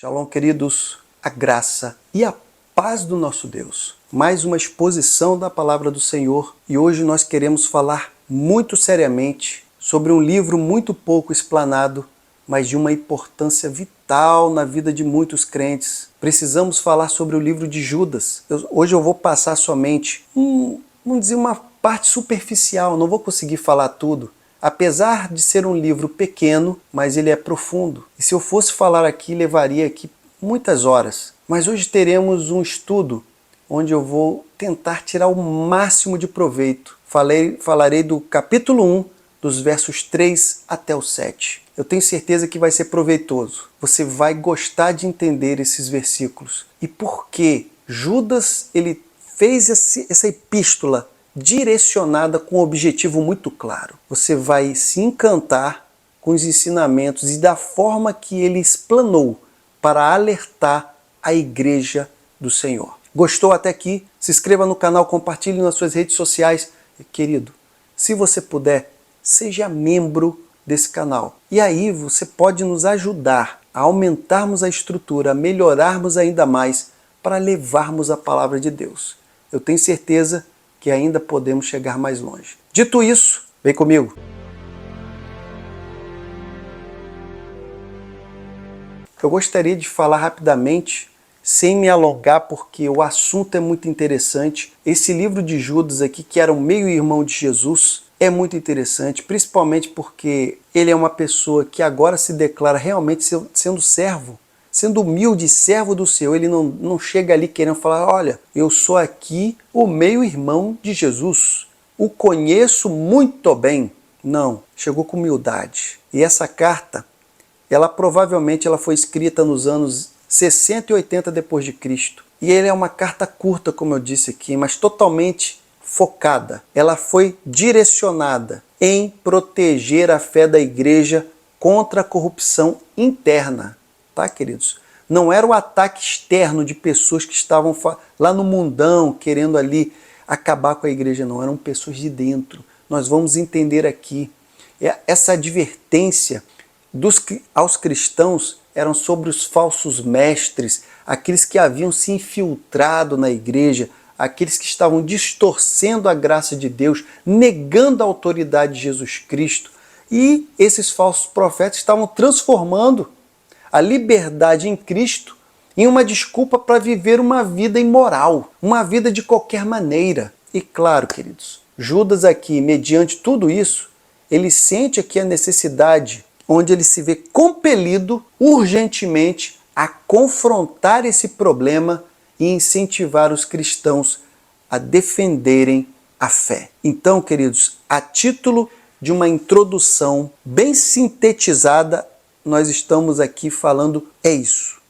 Shalom, queridos, a graça e a paz do nosso Deus. Mais uma exposição da palavra do Senhor e hoje nós queremos falar muito seriamente sobre um livro muito pouco explanado, mas de uma importância vital na vida de muitos crentes. Precisamos falar sobre o livro de Judas. Hoje eu vou passar somente vamos dizer, uma parte superficial, não vou conseguir falar tudo. Apesar de ser um livro pequeno, mas ele é profundo. E se eu fosse falar aqui, levaria aqui muitas horas. Mas hoje teremos um estudo onde eu vou tentar tirar o máximo de proveito. Falarei do capítulo 1, dos versos 3 até o 7. Eu tenho certeza que vai ser proveitoso. Você vai gostar de entender esses versículos. E por que Judas ele fez essa epístola direcionada com um objetivo muito claro. Você vai se encantar com os ensinamentos e da forma que ele explanou para alertar a igreja do Senhor. Gostou até aqui? Se inscreva no canal, compartilhe nas suas redes sociais. E, querido, se você puder, seja membro desse canal. E aí você pode nos ajudar a aumentarmos a estrutura, a melhorarmos ainda mais para levarmos a palavra de Deus. Eu tenho certeza que ainda podemos chegar mais longe. Dito isso, vem comigo. Eu gostaria de falar rapidamente, sem me alongar, porque o assunto é muito interessante. Esse livro de Judas aqui, que era um meio-irmão de Jesus, é muito interessante, principalmente porque ele é uma pessoa que agora se declara realmente sendo servo, sendo humilde, servo do Senhor. Ele não chega ali querendo falar, olha, eu sou aqui o meio-irmão de Jesus, o conheço muito bem. Não, chegou com humildade. E essa carta, provavelmente foi escrita nos anos 60 e 80 depois de Cristo. E ele é uma carta curta, como eu disse aqui, mas totalmente focada. Ela foi direcionada em proteger a fé da igreja contra a corrupção interna. Tá, queridos? Não era o ataque externo de pessoas que estavam lá no mundão querendo ali acabar com a igreja, não. Eram pessoas de dentro. Nós vamos entender aqui. Essa advertência aos cristãos eram sobre os falsos mestres, aqueles que haviam se infiltrado na igreja, aqueles que estavam distorcendo a graça de Deus, negando a autoridade de Jesus Cristo. E esses falsos profetas estavam transformando a liberdade em Cristo em uma desculpa para viver uma vida imoral, uma vida de qualquer maneira. E claro, queridos, Judas aqui, mediante tudo isso, ele sente aqui a necessidade, onde ele se vê compelido urgentemente a confrontar esse problema e incentivar os cristãos a defenderem a fé. Então, queridos, a título de uma introdução bem sintetizada, nós estamos aqui falando isso.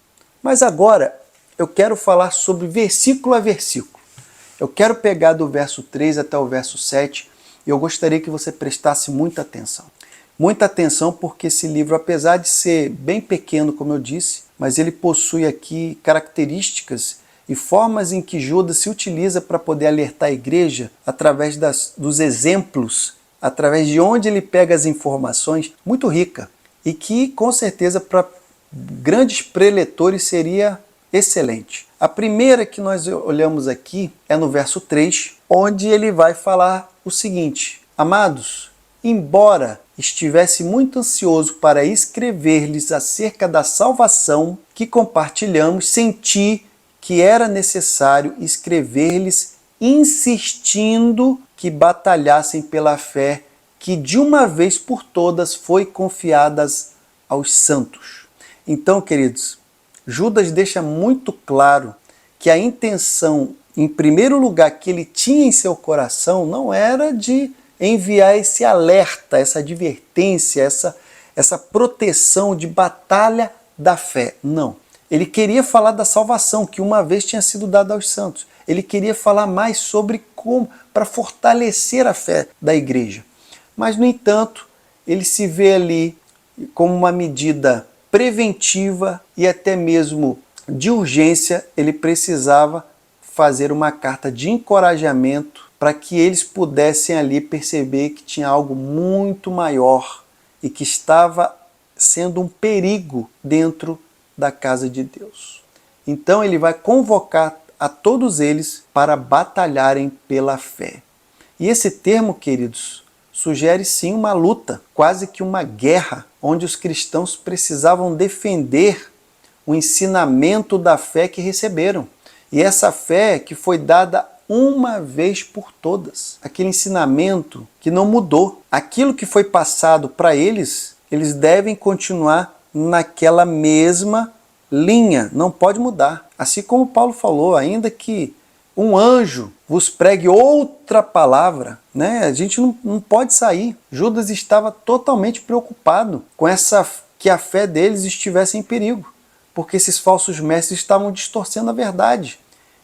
Mas agora eu quero falar sobre versículo a versículo. Eu quero pegar do verso 3 até o verso 7 e eu gostaria que você prestasse muita atenção. Muita atenção, porque esse livro, apesar de ser bem pequeno, como eu disse, mas ele possui aqui características e formas em que Judas se utiliza para poder alertar a igreja através dos exemplos, através de onde ele pega as informações, muito rica. E que, com certeza, para grandes preletores seria excelente. A primeira que nós olhamos aqui é no verso 3, onde ele vai falar o seguinte: amados, embora estivesse muito ansioso para escrever-lhes acerca da salvação que compartilhamos, senti que era necessário escrever-lhes insistindo que batalhassem pela fé que de uma vez por todas foi confiadas aos santos. Então, queridos, Judas deixa muito claro que a intenção, em primeiro lugar, que ele tinha em seu coração não era de enviar esse alerta, essa advertência, essa proteção de batalha da fé. Não. Ele queria falar da salvação que uma vez tinha sido dada aos santos. Ele queria falar mais sobre como, para fortalecer a fé da igreja. Mas, no entanto, ele se vê ali como uma medida preventiva e até mesmo de urgência. Ele precisava fazer uma carta de encorajamento para que eles pudessem ali perceber que tinha algo muito maior e que estava sendo um perigo dentro da casa de Deus. Então ele vai convocar a todos eles para batalharem pela fé. E esse termo, queridos, sugere sim uma luta, quase que uma guerra, onde os cristãos precisavam defender o ensinamento da fé que receberam. E essa fé que foi dada uma vez por todas. Aquele ensinamento que não mudou. Aquilo que foi passado para eles, eles devem continuar naquela mesma linha, não pode mudar. Assim como Paulo falou, ainda que um anjo vos pregue outra palavra, né? A gente não pode sair. Judas estava totalmente preocupado com que a fé deles estivesse em perigo, porque esses falsos mestres estavam distorcendo a verdade.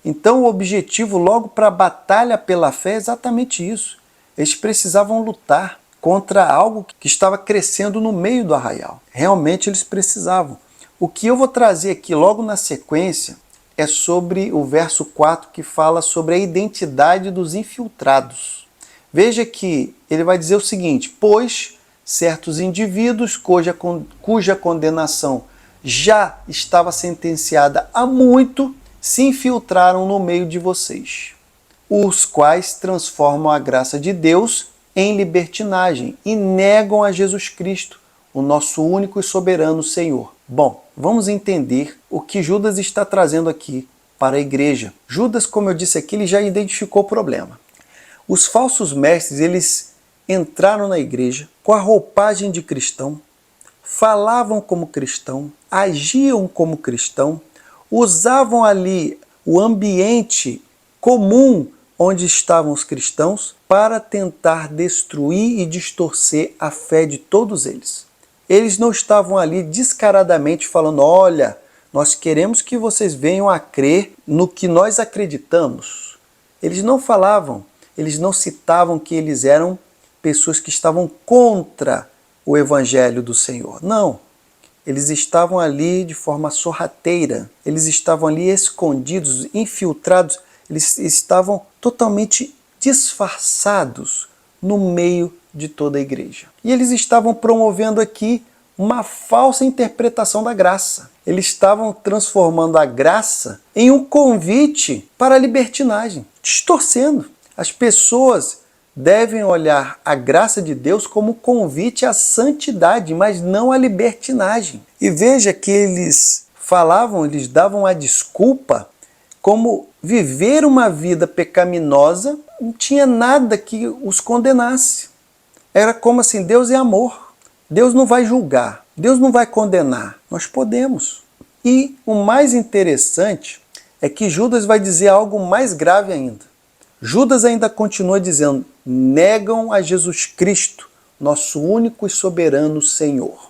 Então o objetivo logo para a batalha pela fé é exatamente isso. Eles precisavam lutar contra algo que estava crescendo no meio do arraial. Realmente eles precisavam. O que eu vou trazer aqui logo na sequência é sobre o verso 4, que fala sobre a identidade dos infiltrados. Veja que ele vai dizer o seguinte: pois certos indivíduos cuja condenação já estava sentenciada há muito, se infiltraram no meio de vocês, os quais transformam a graça de Deus em libertinagem e negam a Jesus Cristo, o nosso único e soberano Senhor. Bom, vamos entender o que Judas está trazendo aqui para a igreja. Judas, como eu disse aqui, ele já identificou o problema. Os falsos mestres, eles entraram na igreja com a roupagem de cristão, falavam como cristão, agiam como cristão, usavam ali o ambiente comum onde estavam os cristãos para tentar destruir e distorcer a fé de todos eles. Eles não estavam ali descaradamente falando: olha, nós queremos que vocês venham a crer no que nós acreditamos. Eles não falavam, eles não citavam que eles eram pessoas que estavam contra o evangelho do Senhor. Não. Eles estavam ali de forma sorrateira, eles estavam ali escondidos, infiltrados, eles estavam totalmente disfarçados no meio de toda a igreja. E eles estavam promovendo aqui uma falsa interpretação da graça. Eles estavam transformando a graça em um convite para a libertinagem, distorcendo. As pessoas devem olhar a graça de Deus como convite à santidade, mas não à libertinagem. E veja que eles falavam, eles davam a desculpa como viver uma vida pecaminosa não tinha nada que os condenasse. Era como assim: Deus é amor, Deus não vai julgar, Deus não vai condenar, nós podemos. E o mais interessante é que Judas vai dizer algo mais grave ainda. Judas ainda continua dizendo: negam a Jesus Cristo, nosso único e soberano Senhor.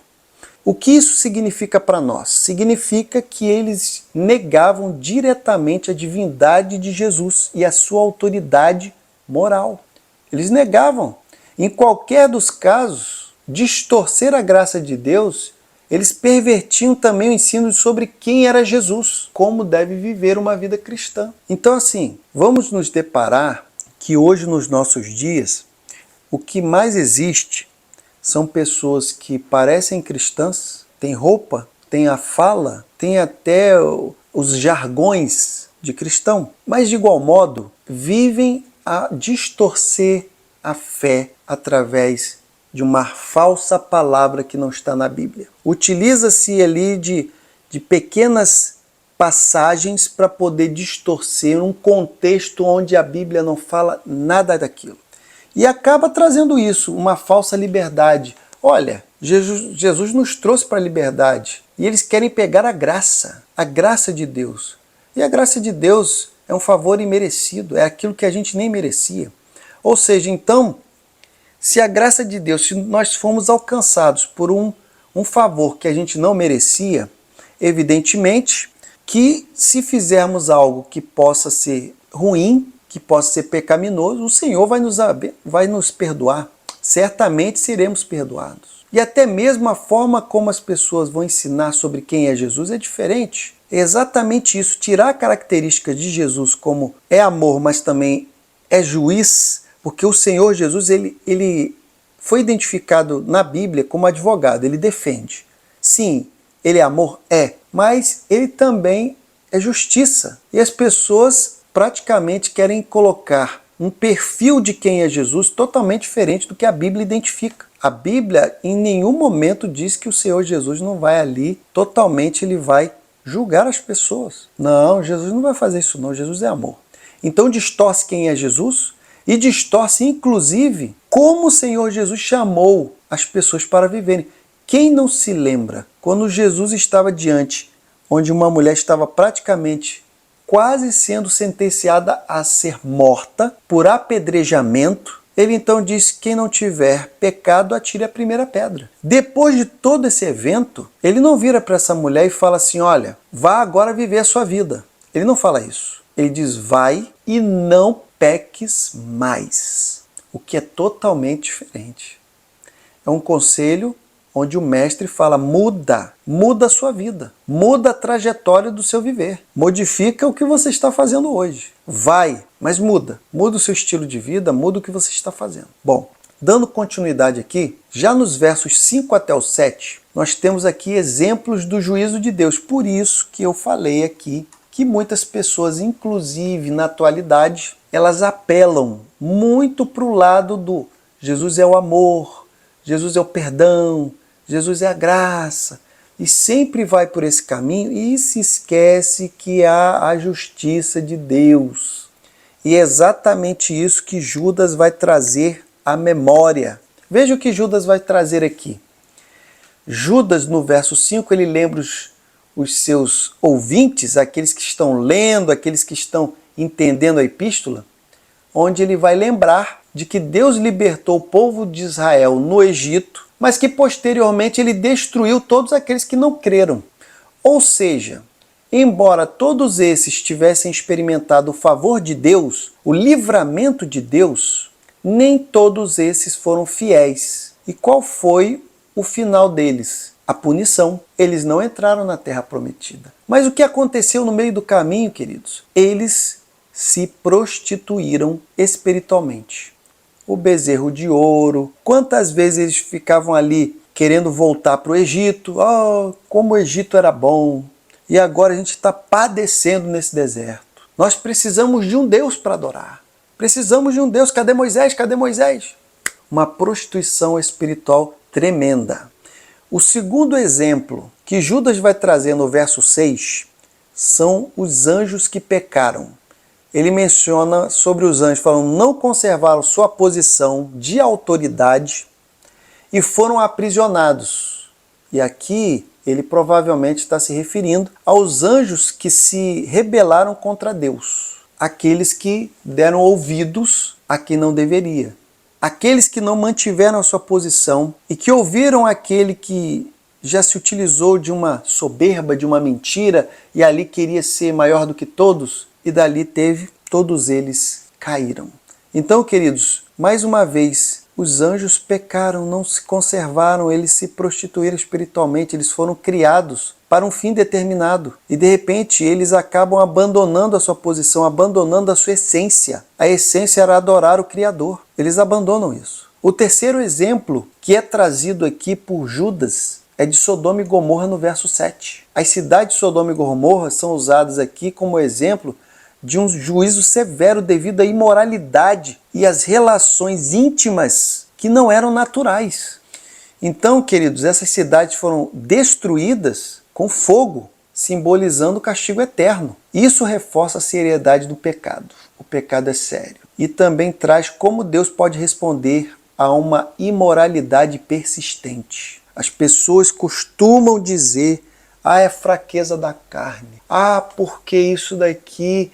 O que isso significa para nós? Significa que eles negavam diretamente a divindade de Jesus e a sua autoridade moral. Eles negavam. Em qualquer dos casos, distorcer a graça de Deus, eles pervertiam também o ensino sobre quem era Jesus, como deve viver uma vida cristã. Então, assim, vamos nos deparar que hoje, nos nossos dias, o que mais existe são pessoas que parecem cristãs, têm roupa, têm a fala, têm até os jargões de cristão, mas de igual modo vivem a distorcer a fé através de uma falsa palavra que não está na Bíblia. Utiliza-se ali de pequenas passagens para poder distorcer um contexto onde a Bíblia não fala nada daquilo. E acaba trazendo isso, uma falsa liberdade. Olha, Jesus nos trouxe para a liberdade e eles querem pegar a graça de Deus. E a graça de Deus é um favor imerecido, é aquilo que a gente nem merecia. Ou seja, então, se a graça de Deus, se nós formos alcançados por um favor que a gente não merecia, evidentemente que se fizermos algo que possa ser ruim, que possa ser pecaminoso, o Senhor vai nos perdoar. Certamente seremos perdoados. E até mesmo a forma como as pessoas vão ensinar sobre quem é Jesus é diferente. É exatamente isso, tirar a característica de Jesus como é amor, mas também é juiz, porque o Senhor Jesus ele foi identificado na Bíblia como advogado, ele defende. Sim, Ele é amor? É. Mas ele também é justiça. E as pessoas praticamente querem colocar um perfil de quem é Jesus totalmente diferente do que a Bíblia identifica. A Bíblia em nenhum momento diz que o Senhor Jesus não vai ali, totalmente ele vai julgar as pessoas. Não, Jesus não vai fazer isso não, Jesus é amor. Então distorce quem é Jesus e distorce inclusive como o Senhor Jesus chamou as pessoas para viverem. Quem não se lembra quando Jesus estava diante, onde uma mulher estava praticamente quase sendo sentenciada a ser morta por apedrejamento, ele então disse: quem não tiver pecado, atire a primeira pedra. Depois de todo esse evento, ele não vira para essa mulher e fala assim: olha, vá agora viver a sua vida. Ele não fala isso. Ele diz: vai e não peques mais. O que é totalmente diferente. É um conselho onde o mestre fala: muda a sua vida, muda a trajetória do seu viver, modifica o que você está fazendo hoje. Vai, mas muda o seu estilo de vida, muda o que você está fazendo. Bom, dando continuidade aqui, já nos versos 5 até o 7, nós temos aqui exemplos do juízo de Deus. Por isso que eu falei aqui que muitas pessoas, inclusive na atualidade, elas apelam muito para o lado do Jesus é o amor, Jesus é o perdão, Jesus é a graça, e sempre vai por esse caminho e se esquece que há a justiça de Deus. E é exatamente isso que Judas vai trazer à memória. Veja o que Judas vai trazer aqui. Judas, no verso 5, ele lembra os seus ouvintes, aqueles que estão lendo, aqueles que estão entendendo a epístola, onde ele vai lembrar de que Deus libertou o povo de Israel no Egito, mas que posteriormente ele destruiu todos aqueles que não creram. Ou seja, embora todos esses tivessem experimentado o favor de Deus, o livramento de Deus, nem todos esses foram fiéis. E qual foi o final deles? A punição. Eles não entraram na terra prometida. Mas o que aconteceu no meio do caminho, queridos? Eles se prostituíram espiritualmente. O bezerro de ouro, quantas vezes eles ficavam ali querendo voltar para o Egito, como o Egito era bom, e agora a gente está padecendo nesse deserto. Nós precisamos de um Deus para adorar, precisamos de um Deus, cadê Moisés, cadê Moisés? Uma prostituição espiritual tremenda. O segundo exemplo que Judas vai trazer no verso 6 são os anjos que pecaram. Ele menciona sobre os anjos, falando: não conservaram sua posição de autoridade e foram aprisionados. E aqui ele provavelmente está se referindo aos anjos que se rebelaram contra Deus, aqueles que deram ouvidos a quem não deveria, aqueles que não mantiveram a sua posição e que ouviram aquele que já se utilizou de uma soberba, de uma mentira, e ali queria ser maior do que todos, e dali todos eles caíram. Então, queridos, mais uma vez, os anjos pecaram, não se conservaram, eles se prostituíram espiritualmente, eles foram criados para um fim determinado. E de repente eles acabam abandonando a sua posição, abandonando a sua essência. A essência era adorar o Criador. Eles abandonam isso. O terceiro exemplo que é trazido aqui por Judas é de Sodoma e Gomorra no verso 7. As cidades de Sodoma e Gomorra são usadas aqui como exemplo de um juízo severo devido à imoralidade e às relações íntimas que não eram naturais. Então, queridos, essas cidades foram destruídas com fogo, simbolizando o castigo eterno. Isso reforça a seriedade do pecado. O pecado é sério. E também traz como Deus pode responder a uma imoralidade persistente. As pessoas costumam dizer: é fraqueza da carne. Porque isso daqui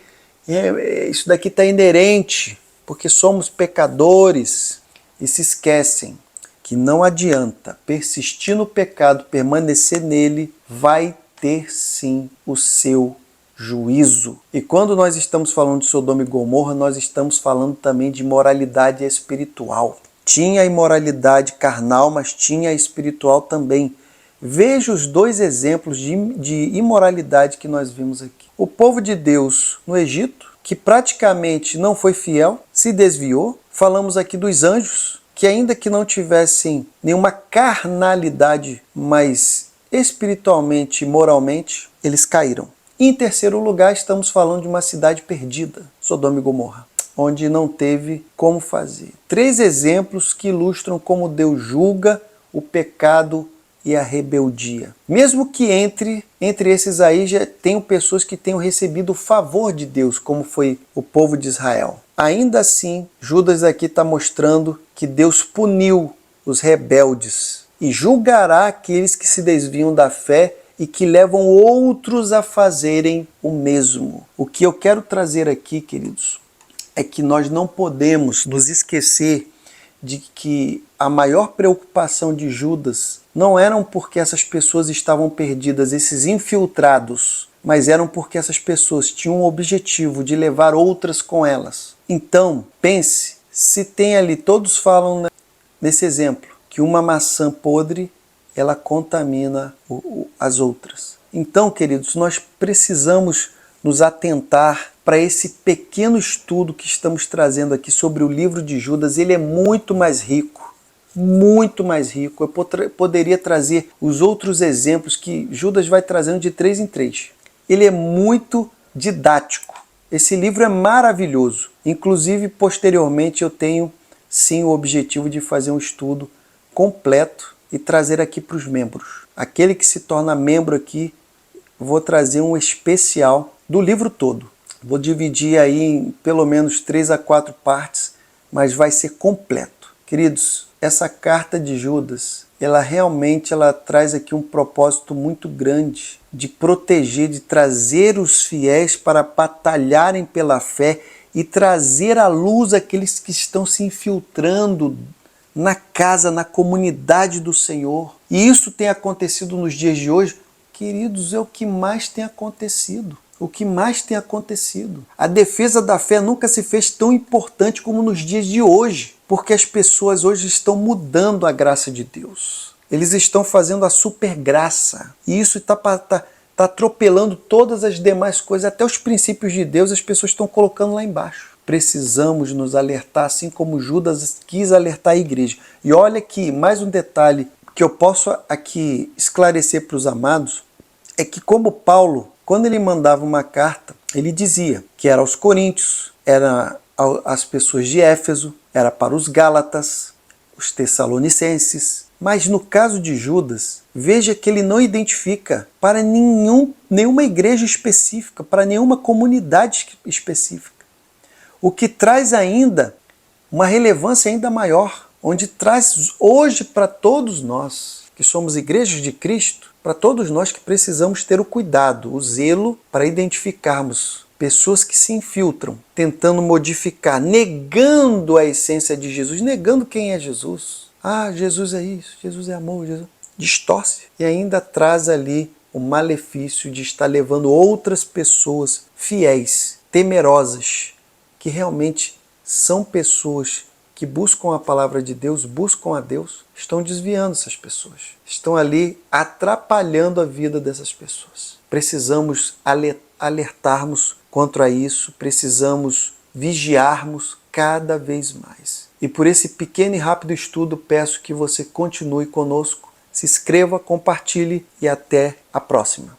está inerente, porque somos pecadores. E se esquecem que não adianta persistir no pecado, permanecer nele, vai ter sim o seu juízo. E quando nós estamos falando de Sodoma e Gomorra, nós estamos falando também de moralidade espiritual. Tinha a imoralidade carnal, mas tinha a espiritual também. Veja os dois exemplos de imoralidade que nós vimos aqui. O povo de Deus no Egito, que praticamente não foi fiel, se desviou. Falamos aqui dos anjos, que ainda que não tivessem nenhuma carnalidade, mas espiritualmente e moralmente, eles caíram. Em terceiro lugar, estamos falando de uma cidade perdida, Sodoma e Gomorra, onde não teve como fazer. 3 exemplos que ilustram como Deus julga o pecado e a rebeldia. Mesmo que entre esses aí já tenham pessoas que tenham recebido o favor de Deus, como foi o povo de Israel. Ainda assim, Judas aqui está mostrando que Deus puniu os rebeldes e julgará aqueles que se desviam da fé e que levam outros a fazerem o mesmo. O que eu quero trazer aqui, queridos, é que nós não podemos nos esquecer de que a maior preocupação de Judas não eram porque essas pessoas estavam perdidas, esses infiltrados, mas eram porque essas pessoas tinham o objetivo de levar outras com elas. Então, pense, se tem ali, todos falam nesse exemplo, que uma maçã podre, ela contamina as outras. Então, queridos, nós precisamos nos atentar para esse pequeno estudo que estamos trazendo aqui sobre o livro de Judas. Ele é muito mais rico, muito mais rico. Eu poderia trazer os outros exemplos que Judas vai trazendo de 3 em 3. Ele é muito didático. Esse livro é maravilhoso. Inclusive, posteriormente, eu tenho sim o objetivo de fazer um estudo completo e trazer aqui para os membros. Aquele que se torna membro aqui, vou trazer um especial do livro todo. Vou dividir aí em pelo menos 3 a 4 partes, mas vai ser completo. Queridos, essa carta de Judas, ela realmente traz aqui um propósito muito grande de proteger, de trazer os fiéis para batalharem pela fé e trazer à luz aqueles que estão se infiltrando na casa, na comunidade do Senhor. E isso tem acontecido nos dias de hoje. Queridos, é o que mais tem acontecido. O que mais tem acontecido. A defesa da fé nunca se fez tão importante como nos dias de hoje, porque as pessoas hoje estão mudando a graça de Deus. Eles estão fazendo a supergraça. E isso está atropelando todas as demais coisas, até os princípios de Deus as pessoas estão colocando lá embaixo. Precisamos nos alertar, assim como Judas quis alertar a igreja. E olha aqui, mais um detalhe que eu posso aqui esclarecer para os amados, é que como Paulo, quando ele mandava uma carta, ele dizia que era aos coríntios, era às pessoas de Éfeso, era para os gálatas, os tessalonicenses. Mas no caso de Judas, veja que ele não identifica para nenhuma igreja específica, para nenhuma comunidade específica. O que traz ainda uma relevância ainda maior, onde traz hoje para todos nós, que somos igrejas de Cristo, para todos nós que precisamos ter o cuidado, o zelo para identificarmos pessoas que se infiltram, tentando modificar, negando a essência de Jesus, negando quem é Jesus. Ah, Jesus é isso, Jesus é amor, Jesus... Distorce e ainda traz ali o malefício de estar levando outras pessoas fiéis, temerosas, que realmente são pessoas que buscam a palavra de Deus, buscam a Deus, estão desviando essas pessoas. Estão ali atrapalhando a vida dessas pessoas. Precisamos alertarmos contra isso, precisamos vigiarmos cada vez mais. E por esse pequeno e rápido estudo, peço que você continue conosco, se inscreva, compartilhe e até a próxima.